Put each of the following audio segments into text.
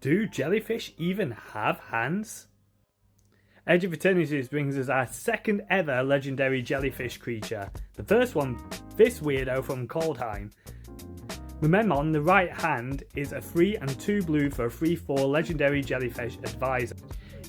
Do jellyfish even have hands? Edge of Eternities brings us our second ever legendary jellyfish creature. The first one, this weirdo from Kaldheim. Remember, on the right hand is a 3 and 2 blue for a 3/4 legendary jellyfish advisor.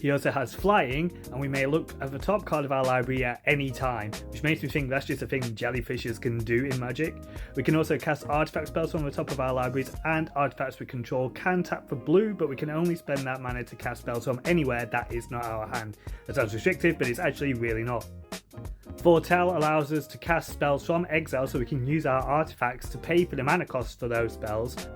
He also has flying, and we may look at the top card of our library at any time, which makes me think that's just a thing jellyfishes can do in Magic. We can also cast artifact spells from the top of our libraries, and artifacts we control can tap for blue, but we can only spend that mana to cast spells from anywhere that is not our hand. That sounds restrictive, but it's actually really not. Foretell allows us to cast spells from exile, so we can use our artifacts to pay for the mana costs for those spells.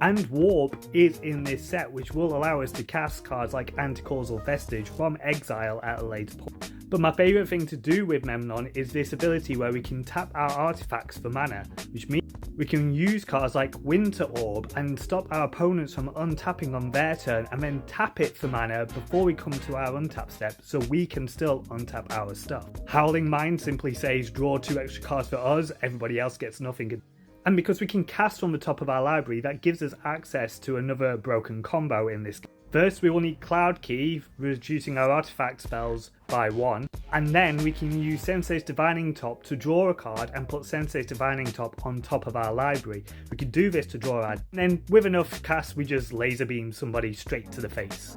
And Warp is in this set, which will allow us to cast cards like Anticausal Vestige from exile at a later point. But my favourite thing to do with Memnon is this ability where we can tap our artifacts for mana, which means we can use cards like Winter Orb and stop our opponents from untapping on their turn and then tap it for mana before we come to our untap step, so we can still untap our stuff. Howling Mind simply says draw 2 extra cards for us, everybody else gets nothing. And because we can cast from the top of our library, that gives us access to another broken combo in this game. First, we will need Cloud Key, reducing our artifact spells by 1, and then we can use Sensei's Divining Top to draw a card and put Sensei's Divining Top on top of our library. We can do this to draw our, and then with enough casts, we just laser beam somebody straight to the face.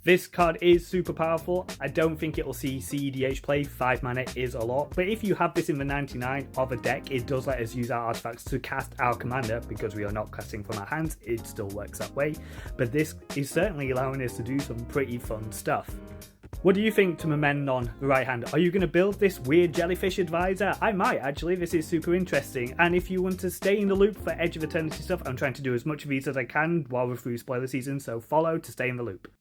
This card is super powerful. I don't think it will see CEDH play. 5 mana is a lot, but if you have this in the 99 of a deck, it does let us use our artifacts to cast our commander. Because we are not casting from our hands, it still works that way, but this is certainly allowing us to do some pretty fun stuff. What do you think to Memnon, the right hand? Are you going to build this weird jellyfish advisor? I might actually, this is super interesting. And if you want to stay in the loop for Edge of Eternity stuff, I'm trying to do as much of these as I can while we're through spoiler season, so follow to stay in the loop.